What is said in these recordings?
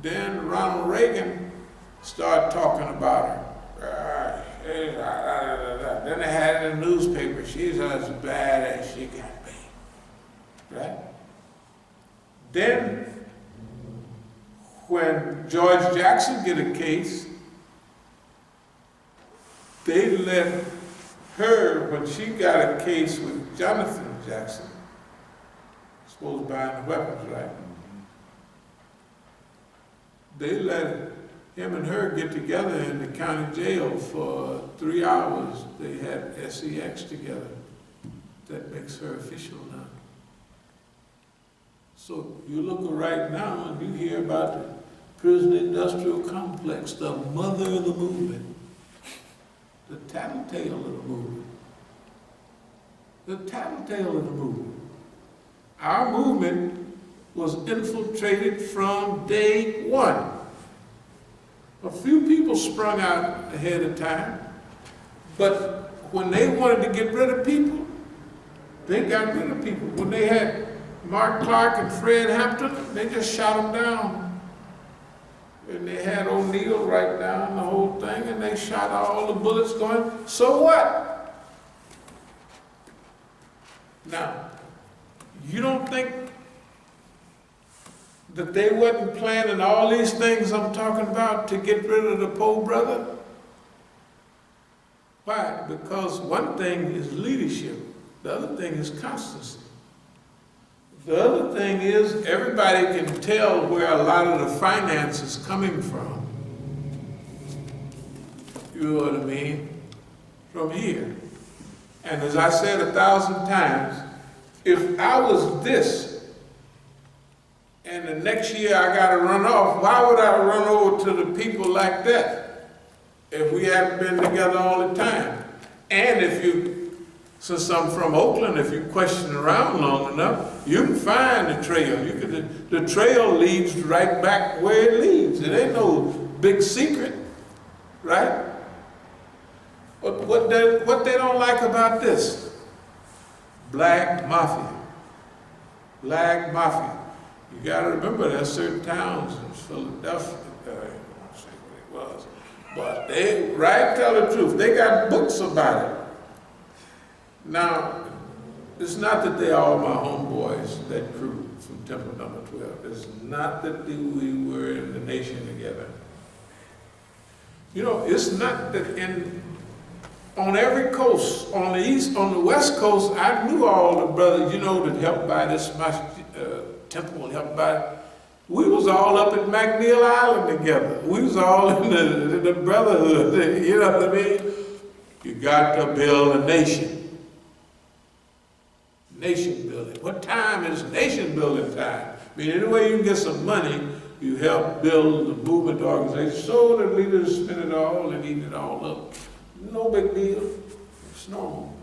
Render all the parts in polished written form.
Then Ronald Reagan started talking about her. Then they had it in the newspaper, she's as bad as she can be, right? Then, when George Jackson did a case, they let her, when she got a case with Jonathan Jackson, supposed buying the weapons, right? They let him and her get together in the county jail for 3 hours. They had sex together. That makes her official now. So you look right now and you hear about the prison industrial complex, the mother of the movement, the tattletale of the movement. The tattletale of the movement. Our movement was infiltrated from day one. A few people sprung out ahead of time, but when they wanted to get rid of people, they got rid of people. When they had Mark Clark and Fred Hampton, they just shot them down. And they had O'Neill write down the whole thing, and they shot all the bullets going, so what? Now, you don't think that they wasn't planning all these things I'm talking about to get rid of the poor brother? Why? Because one thing is leadership, the other thing is constancy. The other thing is everybody can tell where a lot of the finance is coming from. You know what I mean? From here. And as I said 1,000 times, if I was this, and the next year I got to run off, why would I run over to the people like that if we haven't been together all the time? And if you, since I'm from Oakland, if you question around long enough, you can find the trail. The trail leads right back where it leads. It ain't no big secret, right? But what they don't like about this, black mafia. Black mafia. You got to remember there's certain towns in Philadelphia, I won't say what it was, but they, right, tell the truth, they got books about it. Now, it's not that they're all my homeboys, that crew from Temple Number 12. It's not that we were in the nation together. You know, it's not that on every coast, on the east, on the west coast, I knew all the brothers, you know, that helped buy this temple, helped buy. We was all up at McNeil Island together. We was all in the brotherhood, you know what I mean? You got to build a nation. Nation building. What time is nation building time? I mean, any way you can get some money, you help build the movement organization, so the leaders spend it all and eat it all up. No big deal. It's normal.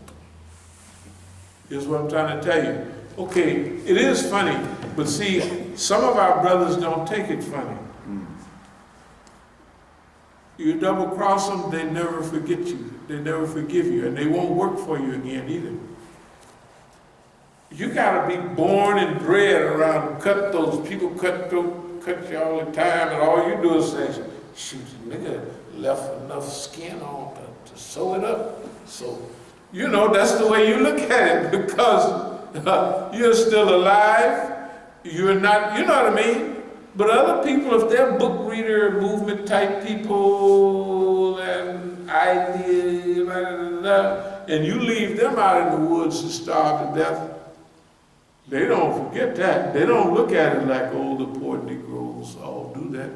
Here's what I'm trying to tell you. Okay, it is funny, but see, some of our brothers don't take it funny. You double cross them, they never forget you. They never forgive you, and they won't work for you again either. You gotta be born and bred around, cut those people, cut you all the time, and all you do is say, shoot, nigga left enough skin on to sew it up. So, you know, that's the way you look at it, because you're still alive, you're not, you know what I mean? But other people, if they're book reader, movement type people, and ideas, and you leave them out in the woods to starve to death, they don't forget that. They don't look at it like, oh, the poor Negroes all do that.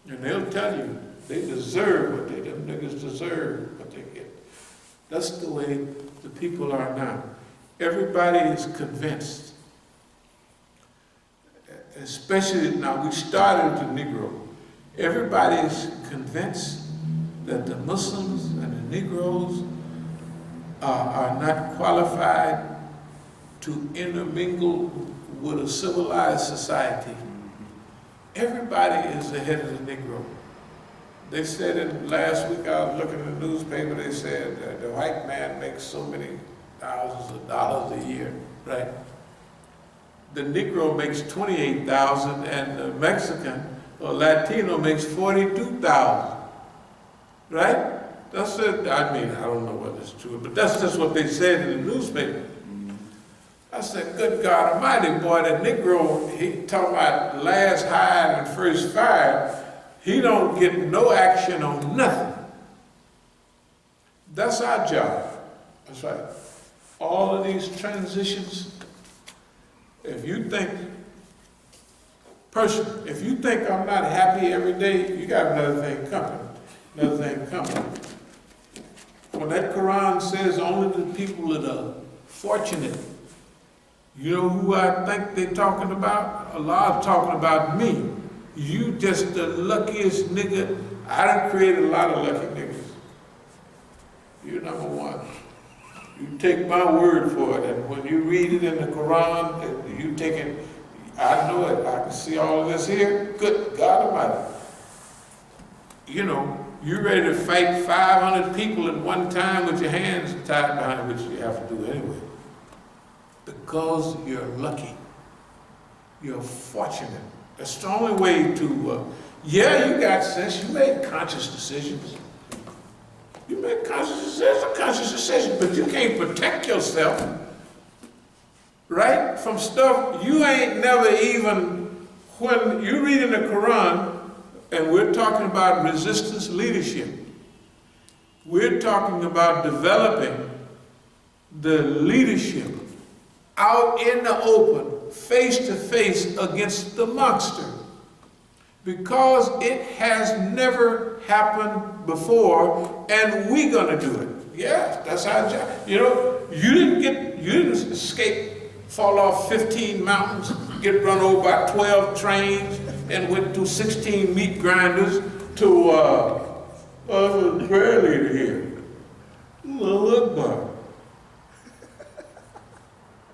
And they'll tell you, they deserve what them niggas deserve what they get. That's the way the people are now. Everybody is convinced, especially now, we started with the Negro. Everybody is convinced that the Muslims and the Negroes are not qualified to intermingle with a civilized society. Everybody is ahead of the Negro. They said it last week, I was looking at the newspaper, they said that the white man makes so many thousands of dollars a year, right? The Negro makes $28,000 and the Mexican or Latino makes 42,000, right? That's it. I mean, I don't know whether it's true, but that's just what they said in the newspaper. I said, good God Almighty, boy, that Negro, he talking about last hired and first fired, he don't get no action on nothing. That's our job. That's right. All of these transitions, if you think I'm not happy every day, you got another thing coming. Another thing coming. When that Quran says only the people that are fortunate, you know who I think they're talking about? Allah is talking about me. You just the luckiest nigga. I done created a lot of lucky niggas. You're number one. You take my word for it, and when you read it in the Quran, you take it, I know it, I can see all of this here. Good God Almighty. You know, you're ready to fight 500 people at one time with your hands tied behind, which you have to do anyway. Because you're lucky. You're fortunate. That's the only way to, yeah, you got sense, you made conscious decisions. You make conscious decisions, but you can't protect yourself, right? From stuff you ain't never even, when you read in the Quran, and we're talking about resistance leadership, we're talking about developing the leadership out in the open, face to face against the monster. Because it has never happened before, and we're gonna do it. Yeah, that's our job. You know, you didn't escape, fall off 15 mountains, get run over by 12 trains, and went through 16 meat grinders to the prayer leader here. Allahu Akbar.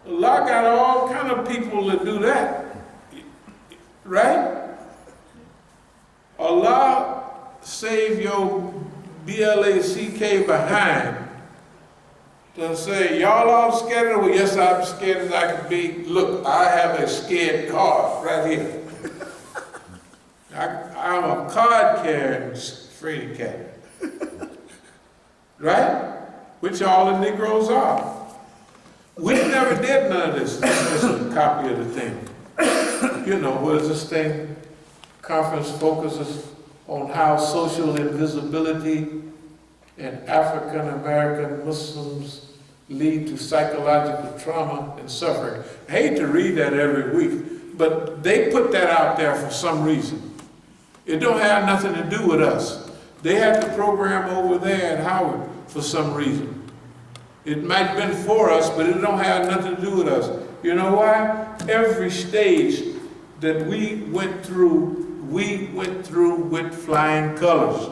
Allah got all kind of people that do that, right? Allah save your BLACK behind to say, y'all all scared? Well, yes, I'm scared as I can be. Look, I have a scared card right here. I'm a card carrying free cat. Right? Which all the Negroes are. We never did none of this. This is a copy of the thing. You know, what is this thing? Conference focuses on how social invisibility and African American Muslims lead to psychological trauma and suffering. I hate to read that every week, but they put that out there for some reason. It don't have nothing to do with us. They had the program over there at Howard for some reason. It might have been for us, but it don't have nothing to do with us. You know why? Every stage that we went through with flying colors.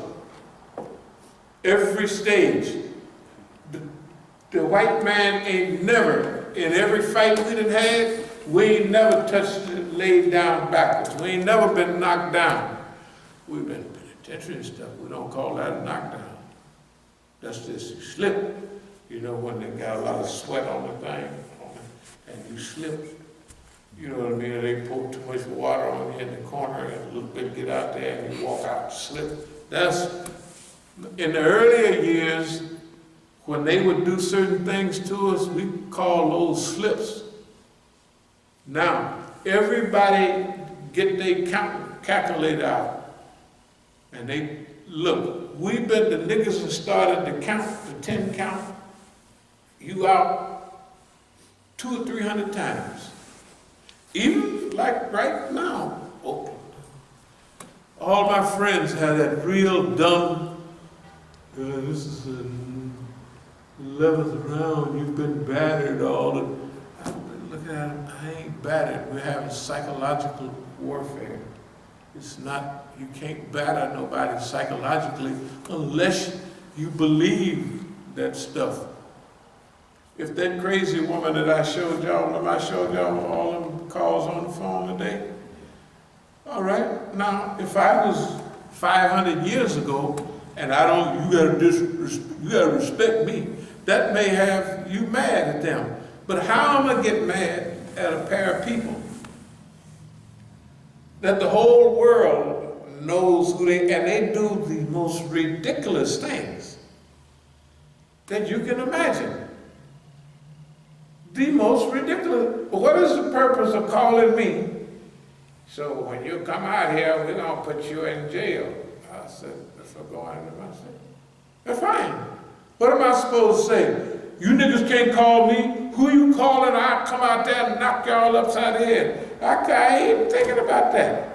Every stage. The white man ain't never, in every fight we done had, we ain't never touched it, laid down backwards. We ain't never been knocked down. We've been penitentiary and stuff. We don't call that a knockdown. That's just you slip. You know, when they got a lot of sweat on the thing, and you slip. You know what I mean? They pour too much water on you in the corner and a little bit get out there and you walk out, slip. That's, in the earlier years, when they would do certain things to us, we call those slips. Now, everybody get their calculator out. And they, look, we've been, the niggas that started to count, the 10 count, you out 200 or 300 times. Even like right now, all my friends have that real dumb, this is the 11th round, you've been battered all the, I've been looking at them, I ain't battered, we're having psychological warfare. It's not, you can't batter nobody psychologically unless you believe that stuff. If that crazy woman that I showed y'all, all them calls on the phone today? All right, now, if I was 500 years ago, and I don't, you gotta respect me, that may have you mad at them. But how am I get mad at a pair of people that the whole world knows who and they do the most ridiculous things that you can imagine. The most ridiculous. What is the purpose of calling me? So when you come out here, we're going to put you in jail. I said, for going into my city. That's fine. What am I supposed to say? You niggas can't call me. Who you calling? I'll come out there and knock y'all upside the head. I ain't thinking about that.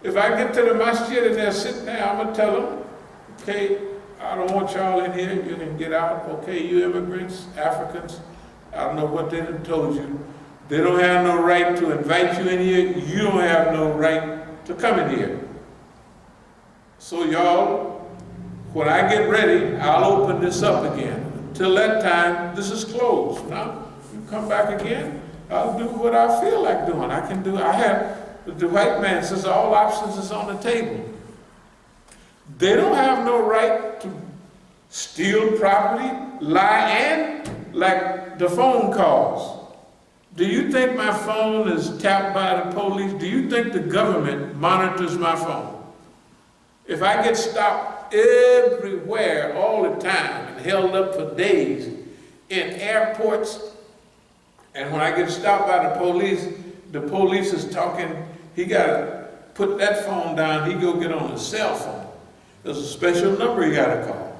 If I get to the Masjid and they're sitting there, I'm going to tell them, okay, I don't want y'all in here. You can get out. Okay, you immigrants, Africans, I don't know what they done told you. They don't have no right to invite you in here. You don't have no right to come in here. So y'all, when I get ready, I'll open this up again. Till that time, this is closed. Now, you come back again, I'll do what I feel like doing. The white man says all options is on the table. They don't have no right to steal property, lie, and like the phone calls. Do you think my phone is tapped by the police? Do you think the government monitors my phone? If I get stopped everywhere all the time and held up for days in airports, and when I get stopped by the police is talking, he got to put that phone down, he go get on his cell phone. There's a special number he got to call.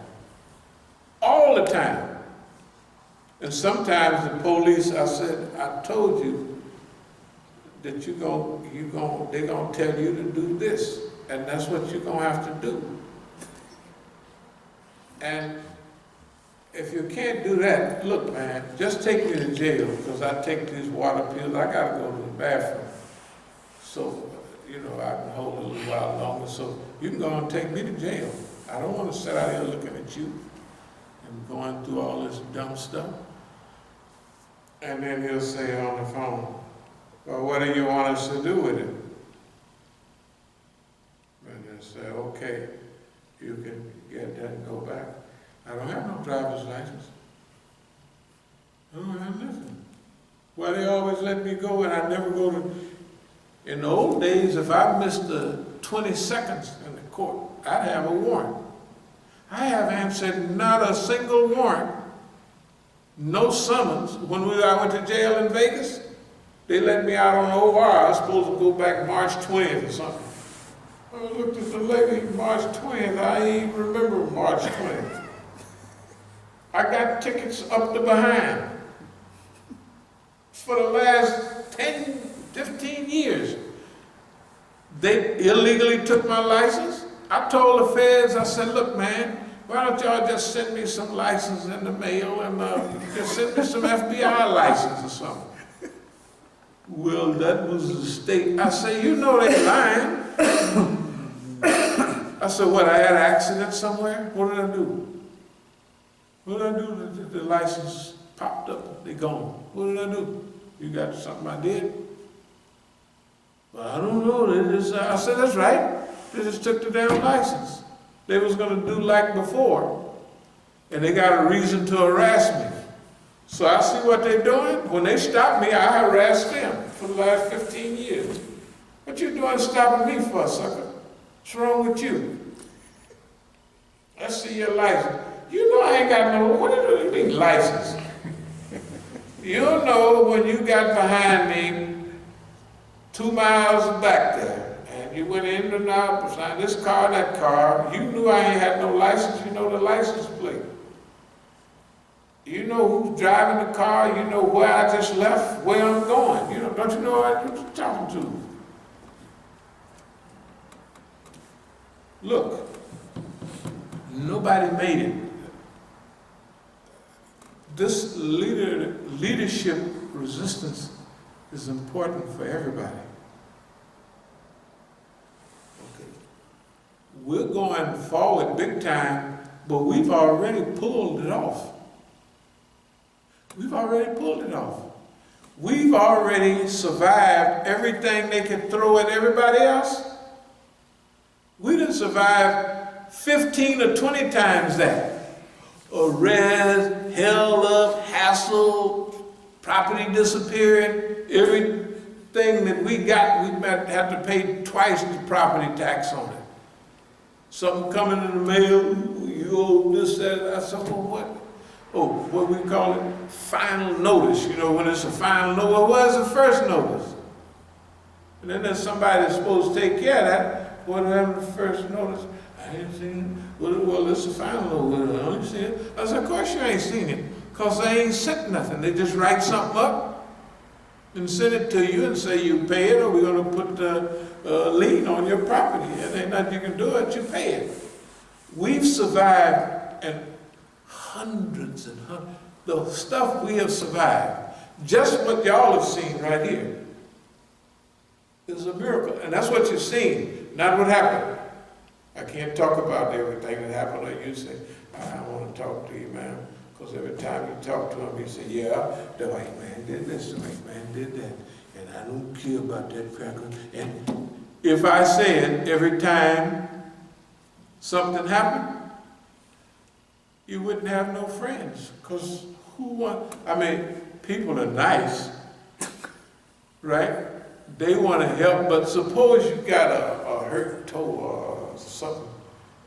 All the time. And sometimes the police, I said, I told you that they're gonna tell you to do this, and that's what you're gonna have to do. And if you can't do that, look, man, just take me to jail, because I take these water pills. I gotta go to the bathroom. So, I can hold it a little while longer. So you can go and take me to jail. I don't want to sit out here looking at you and going through all this dumb stuff. And then he'll say on the phone, well, what do you want us to do with it? And they'll say, okay, you can get that and go back. I don't have no driver's license. I don't have nothing. Well, they always let me go, and I never go to... In the old days, if I missed the 20 seconds in the court, I'd have a warrant. I have answered not a single warrant, no summons. When I went to jail in Vegas, they let me out on OR. I was supposed to go back March 20th or something. I looked at the lady, March 20th, I ain't remember March 20th. I got tickets up to behind for the last 10, 15 years. They illegally took my license. I told the feds, I said, look, man, why don't y'all just send me some license in the mail and just send me some FBI license or something. Well, that was the state. I said, you know they lying. I said, what, I had an accident somewhere? What did I do? What did I do? The license popped up, they gone. What did I do? You got something I did? Well, I don't know. I said, that's right. They just took the damn license. They was going to do like before. And they got a reason to harass me. So I see what they're doing. When they stop me, I harass them for the last 15 years. What you doing stopping me for, sucker? What's wrong with you? Let's see your license. You know I ain't got no, what do you mean license? You know when you got behind me 2 miles back there, and you went in and out beside this car, that car, you knew I ain't had no license, you know the license plate. You know who's driving the car, you know where I just left, where I'm going. Don't you know what you're talking to? Look, nobody made it. This leadership resistance is important for everybody. Okay. We're going forward big time, but we've already pulled it off. We've already pulled it off. We've already survived everything they can throw at everybody else. We done survived 15 or 20 times that. Arrest, held up, hassle, property disappearing, everything that we got, we might have to pay twice the property tax on it. Something coming in the mail, you owe this, that. I said, well, what? Oh, what we call it? Final notice. You know, when it's a final notice, well, where's the first notice? And then there's somebody that's supposed to take care of that. What happened to the first notice? I ain't seen it. Well, it's a final notice. I only seen it. I said, of course you ain't seen it, because they ain't sent nothing. They just write something up and send it to you and say you pay it, or we're going to put the lien on your property. And ain't nothing you can do it, you pay it. We've survived, and hundreds and hundreds, the stuff we have survived, just what y'all have seen right here, is a miracle. And that's what you've seen, not what happened. I can't talk about everything that happened. Like you say, I want to talk to you, man. Because every time you talk to him, he say, yeah, the white man did this, the white man did that. And I don't care about that cracker. And if I said every time something happened, you wouldn't have no friends. Because people are nice, right? They want to help, but suppose you got a hurt toe or something,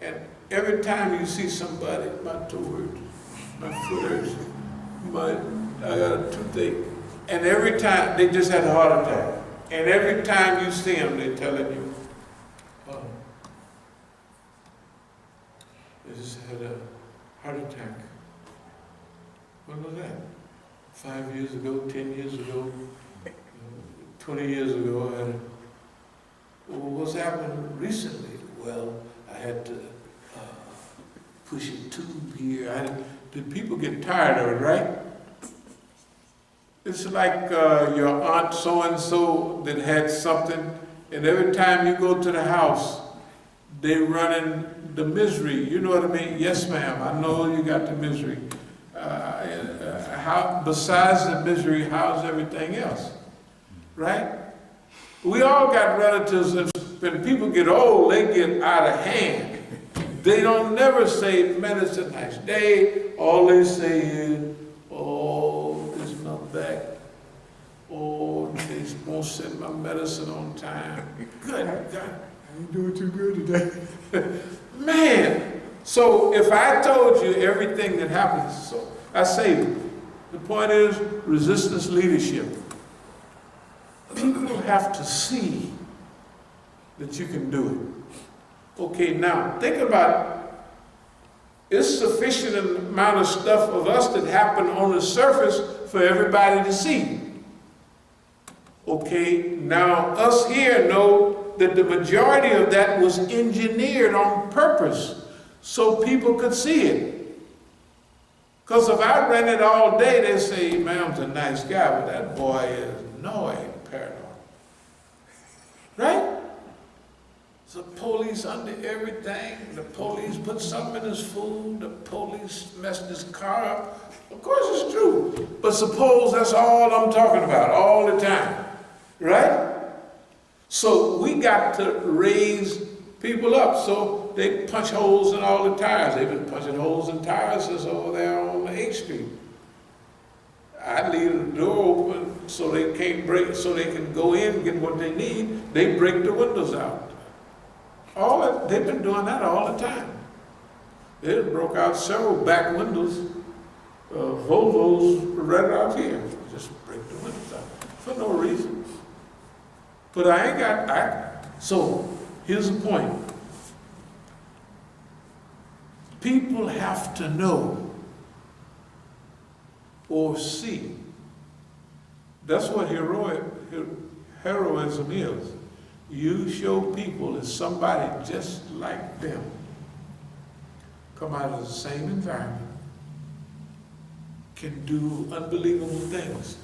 and every time you see somebody, my toe hurts, my foot hurts, I got a toothache, and every time they just had a heart attack, and every time you see them, they're telling you, oh, they just had a heart attack. When was that? 5 years ago, 10 years ago, 20 years ago. Well, what's happened recently? Well, I had to push a tube here. Did people get tired of it, right? It's like your aunt so-and-so that had something, and every time you go to the house, they running the misery. You know what I mean? Yes, ma'am, I know you got the misery. Besides the misery, how's everything else? Right? We all got relatives, and when people get old, they get out of hand. They don't never say medicine nice day. All they say is, oh, it's my back. Oh, they won't send my medicine on time. Good God, I ain't doing too good today. Man, so if I told you everything that happens, so I say, the point is resistance leadership. People have to see that you can do it. Okay, now think about it. It's sufficient amount of stuff of us that happen on the surface for everybody to see. Okay, now us here know that the majority of that was engineered on purpose so people could see it. Because if I ran it all day, they say, Imam's a nice guy, but that boy is annoying. Right? The police under everything. The police put something in his food. The police messed his car up. Of course it's true. But suppose that's all I'm talking about all the time. Right? So we got to raise people up. So they punch holes in all the tires. They've been punching holes in tires since over there on 8th Street. I leave the door open so they can't break, so they can go in and get what they need. They break the windows out. They've been doing that all the time. They broke out several back windows, Volvos right out here. Just break the windows out for no reason. But so here's the point. People have to know or see. That's what heroism is. You show people as somebody just like them, come out of the same environment, can do unbelievable things.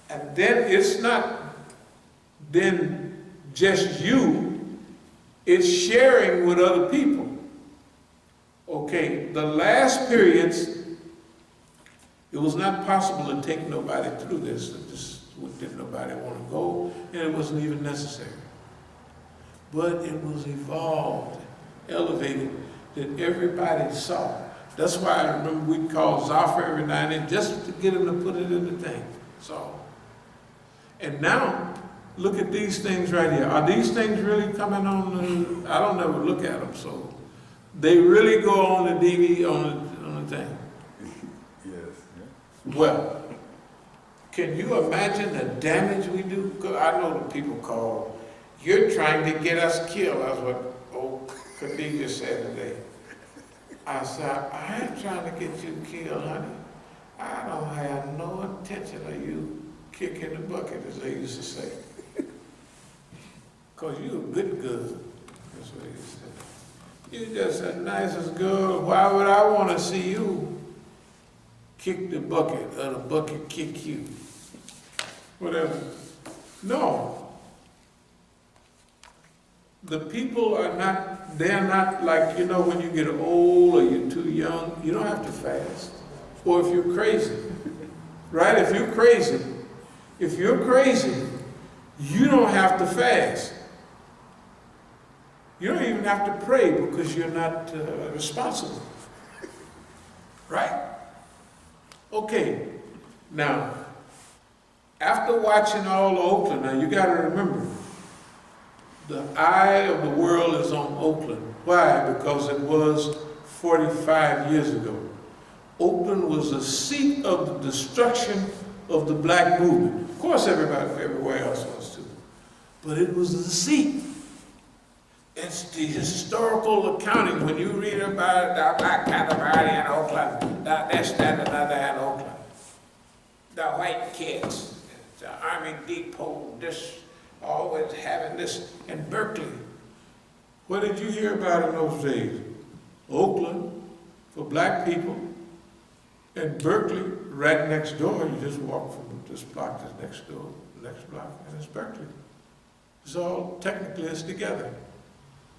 And then it's not then just you, it's sharing with other people. Okay, the last periods, it was not possible to take nobody through this. Didn't nobody want to go, and it wasn't even necessary. But it was evolved, elevated, that everybody saw. That's why I remember we'd call Zafar every now and then just to get him to put it in the thing. So, and now, look at these things right here. Are these things really coming on the, I don't never look at them, so they really go on the DVD, on the thing? Yes. Well, can you imagine the damage we do? 'Cause I know the people call, you're trying to get us killed. That's what old Khadija said today. I said, I ain't trying to get you killed, honey. I don't have no intention of you kicking the bucket, as they used to say. Because you a good girl. That's what he said. You just the nicest girl. Why would I want to see you kick the bucket or the bucket kick you? Whatever. No. The people are not, they're not like, you know, when you get old or you're too young, you don't have to fast. Or if you're crazy, right? If you're crazy, you don't have to fast. You don't even have to pray because you're not responsible. Right? Okay. Now, after watching all of Oakland, now you got to remember, the eye of the world is on Oakland. Why? Because it was 45 years ago. Oakland was the seat of the destruction of the black movement. Of course, everybody everywhere else was too. But it was the seat. It's the historical accounting. When you read about the Black Panther Party in Oakland, this, that, another in Oakland, the white kids, the Army Depot, this, always having this in Berkeley. What did you hear about in those days? Oakland for black people, and Berkeley right next door. You just walk from this block to the next door, the next block, and it's Berkeley. It's all technically it's together.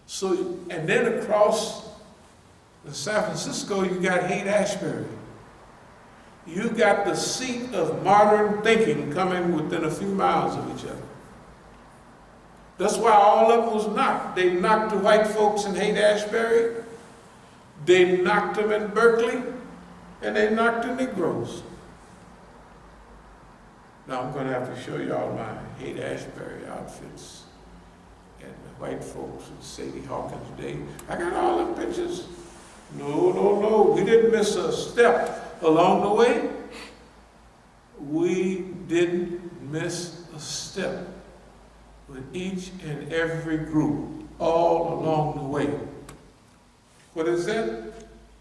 So, and then across in San Francisco, you got Haight-Ashbury. You got the seat of modern thinking coming within a few miles of each other. That's why all of them was knocked. They knocked the white folks in Haight-Ashbury, they knocked them in Berkeley, and they knocked the Negroes. Now I'm going to have to show y'all my Haight-Ashbury outfits and the white folks and Sadie Hawkins Day. I got all them pictures. No. We didn't miss a step along the way. We didn't miss a step with each and every group all along the way. What is that?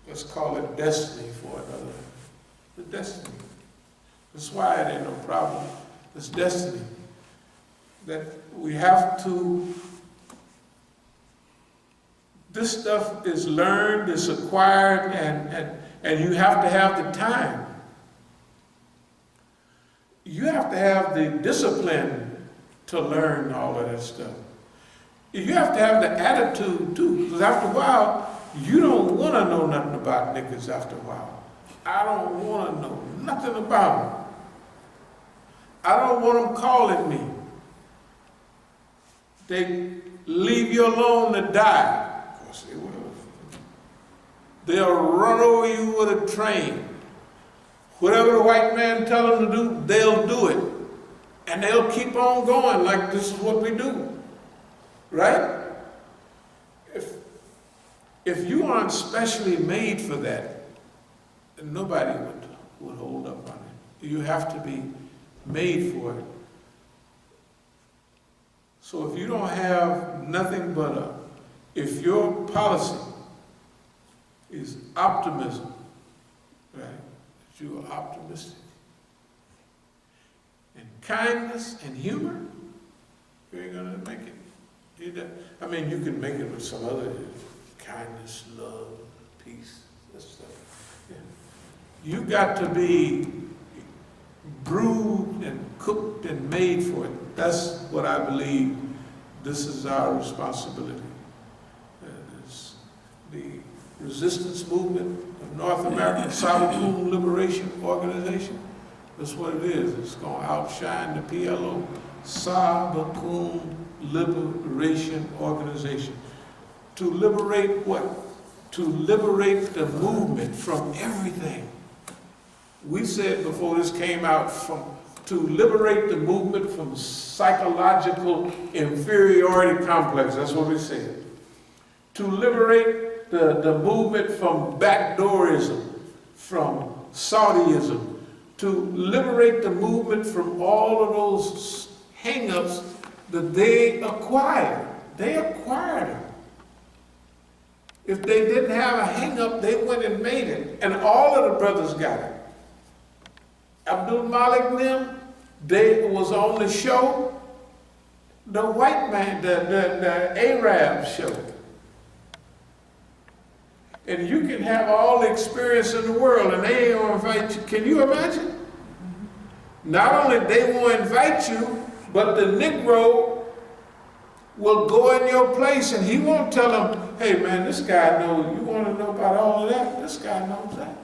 Let's call it destiny for another. The destiny. That's why it ain't no problem. It's destiny. That we have to, this stuff is learned, it's acquired, and you have to have the time. You have to have the discipline to learn all of that stuff. You have to have the attitude too, because after a while, you don't want to know nothing about niggas after a while. I don't want to know nothing about them. I don't want them calling me. They leave you alone to die. Of course they will. They'll run over you with a train. Whatever the white man tell them to do, they'll do it. And they'll keep on going like this is what we do. Right? If you aren't specially made for that, nobody would hold up on it. You have to be made for it. So if you don't have nothing but if your policy is optimism, right? If you are optimistic, and kindness and humor, you ain't gonna make it. I mean, you can make it with some other kindness, love, peace, that stuff. Yeah. You got to be brewed and cooked and made for it. That's what I believe. This is our responsibility. It's the resistance movement of North America, As-Sabiqun Liberation Organization. That's what it is. It's going to outshine the PLO. As-Sabiqun Liberation Organization. To liberate what? To liberate the movement from everything. We said before this came out to liberate the movement from psychological inferiority complex. That's what we said. To liberate the movement from backdoorism, from Saudiism, to liberate the movement from all of those hang-ups that they acquired. They acquired them. If they didn't have a hang-up, they went and made it. And all of the brothers got it. Abdul Malik and them, they was on the show, the white man, the Arab show. And you can have all the experience in the world and they ain't gonna invite you. Can you imagine? Not only they won't invite you, but the Negro will go in your place and he won't tell them, hey man, this guy knows, you want to know about all of that? This guy knows that.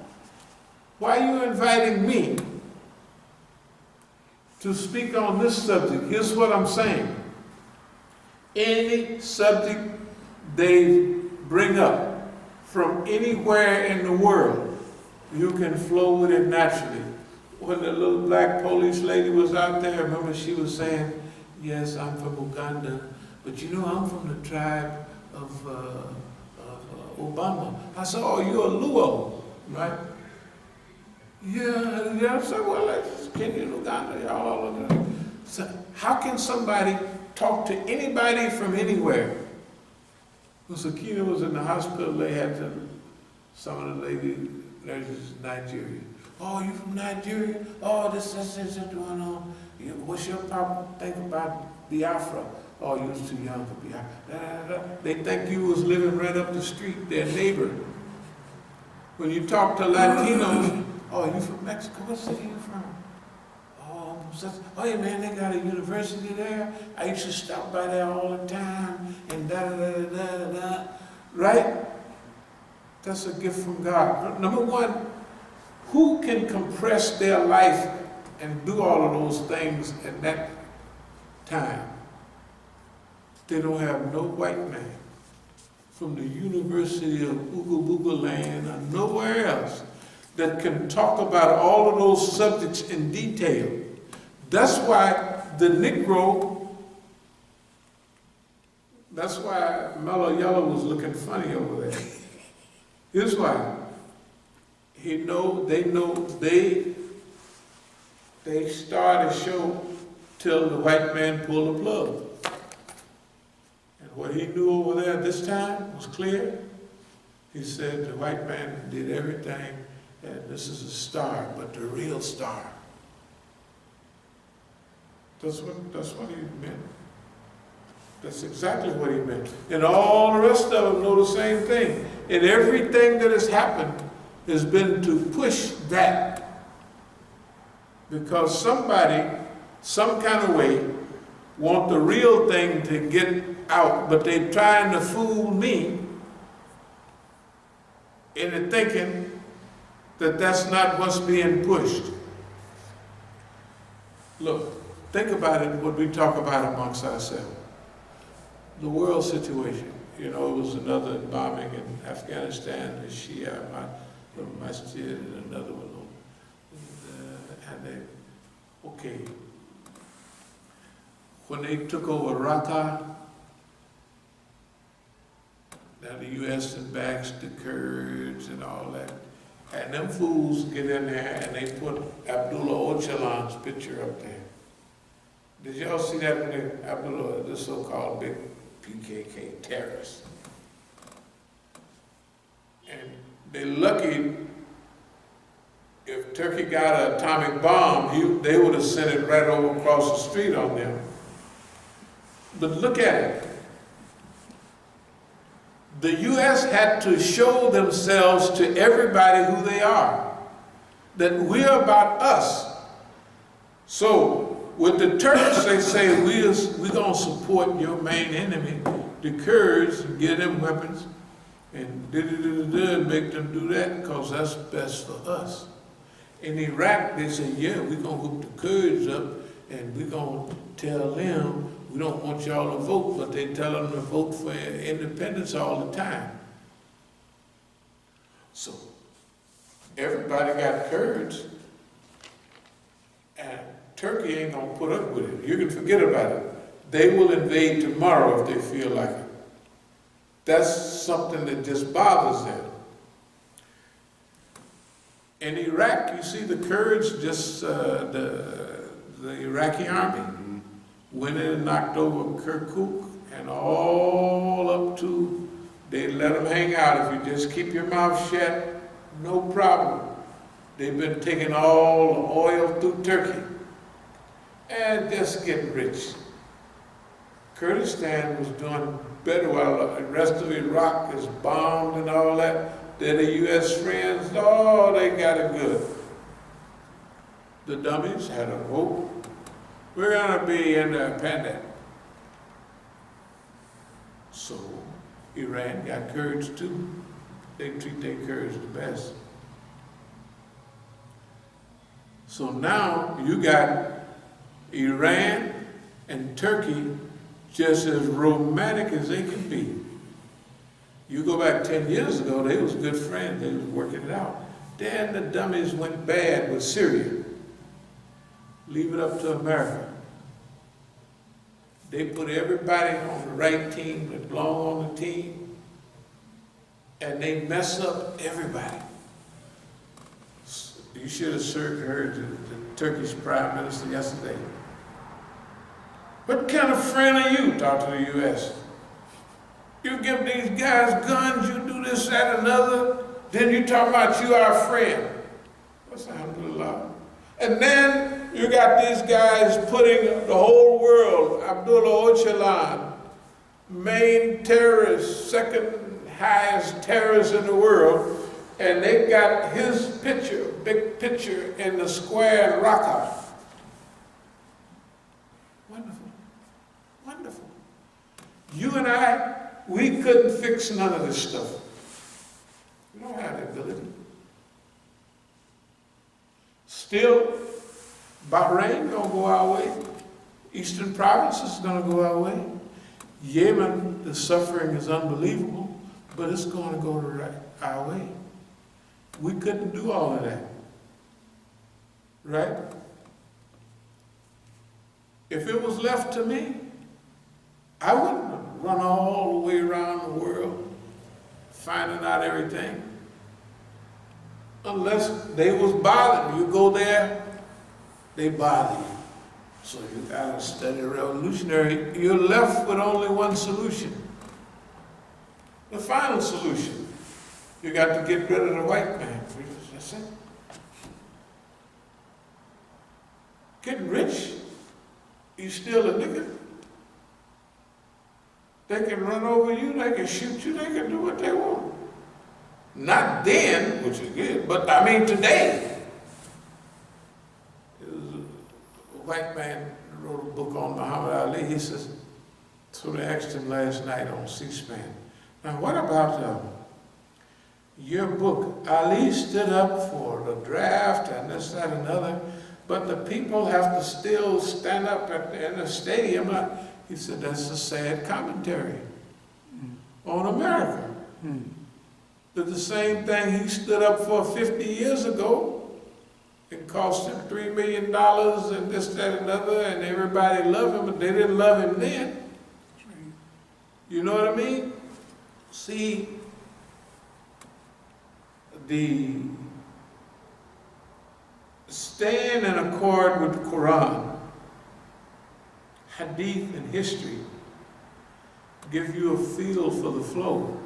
Why are you inviting me to speak on this subject? Here's what I'm saying. Any subject they bring up from anywhere in the world, you can flow with it naturally. When the little black police lady was out there, remember she was saying, yes, I'm from Uganda, but you know I'm from the tribe of Obama. I said, oh, you're a Luo, right? Yeah, I said, well, that's Kenya and Uganda, y'all all over there. So how can somebody talk to anybody from anywhere? When Sakina was in the hospital, they had some of the lady nurses in Nigeria. Oh, you from Nigeria? Oh, this going on. What's your problem? Think about Biafra. Oh, you was too young for Biafra. They think you was living right up the street, their neighbor. When you talk to Latinos, oh, you from Mexico? What city you from? Oh, yeah, man, they got a university there. I used to stop by there all the time, and da-da-da-da-da-da. Right? That's a gift from God. Number one, who can compress their life and do all of those things at that time? They don't have no white man from the University of Ooga Booga Land or nowhere else that can talk about all of those subjects in detail. That's why the Negro, that's why Mellow Yellow was looking funny over there. Here's why. They start a show till the white man pulled the plug. And what he knew over there this time was clear. He said the white man did everything, and this is a star, but the real star. That's what he meant. That's exactly what he meant. And all the rest of them know the same thing. And everything that has happened has been to push that. Because somebody, some kind of way, want the real thing to get out, but they're trying to fool me into thinking that that's not what's being pushed. Look, think about it, what we talk about amongst ourselves. The world situation. You know, it was another bombing in Afghanistan, the Shia, the Masjid, and another one. Okay. When they took over Raqqa, now the U.S. and backs the Kurds and all that. And them fools get in there and they put Abdullah Öcalan's picture up there. Did y'all see that when they, Abdullah, the so-called big PKK terrorist? And they lucky if Turkey got an atomic bomb, they would have sent it right over across the street on them. But look at it. The U.S. had to show themselves to everybody who they are, that we're about us. So with the Turks, they say we're going to support your main enemy, the Kurds, and give them weapons, and and make them do that because that's best for us. In Iraq, they say, yeah, we're going to hook the Kurds up, and we're going to tell them we don't want y'all to vote, but they tell them to vote for independence all the time. So everybody got Kurds, and Turkey ain't gonna put up with it. You can forget about it. They will invade tomorrow if they feel like it. That's something that just bothers them. In Iraq, you see the Kurds, just the Iraqi army went in and knocked over Kirkuk and all up to, they let them hang out. If you just keep your mouth shut, no problem. They've been taking all the oil through Turkey and just getting rich. Kurdistan was doing better while the rest of Iraq is bombed and all that. They're the U.S. friends. Oh, they got it good. The dummies had a vote. We're going to be independent. So Iran got Kurds too. They treat their Kurds the best. So now you got Iran and Turkey just as romantic as they can be. You go back 10 years ago, they was good friends, they was working it out. Then the dummies went bad with Syria. Leave it up to America. They put everybody on the right team that belong on the team, and they mess up everybody. You should have heard the Turkish Prime Minister yesterday. What kind of friend are you, talk to the U.S.? You give these guys guns, you do this, that, and another, then you talk about you our friend. What's alhamdulillah? And then you got these guys putting the whole world, Abdullah Öcalan, main terrorist, second highest terrorist in the world, and they got his picture, big picture in the square in Raqqa. Wonderful, wonderful. You and I, we couldn't fix none of this stuff. We don't have the ability. Still, Bahrain gonna go our way. Eastern provinces gonna go our way. Yemen, the suffering is unbelievable, but it's gonna go our way. We couldn't do all of that, right? If it was left to me, I wouldn't have run all the way around the world finding out everything. Unless they was bothering you. You go there, they bother you. So you gotta study revolutionary. You're left with only one solution. The final solution. You got to get rid of the white man. That's it. Getting rich, you still a nigga. They can run over you, they can shoot you, they can do what they want. Not then, which is good, but I mean today. There was a white man who wrote a book on Muhammad Ali. He says, so they asked him last night on C-SPAN, now what about your book? Ali stood up for the draft and this, that, and other, but the people have to still stand up in the stadium. He said, that's a sad commentary on America. Did the same thing he stood up for 50 years ago. It cost him $3 million and this, that, and other, and everybody loved him, but they didn't love him then. You know what I mean? See, the stand in accord with the Quran, hadith, and history give you a feel for the flow.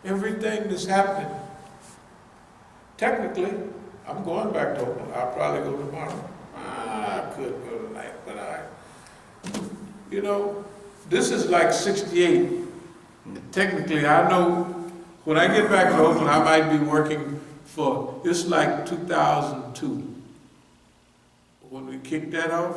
Everything that's happening. Technically, I'm going back to Oakland. I'll probably go tomorrow. I could go tonight, but you know, this is like 68. Technically, I know when I get back to Oakland, I might be working for, it's like 2002. When we kicked that off,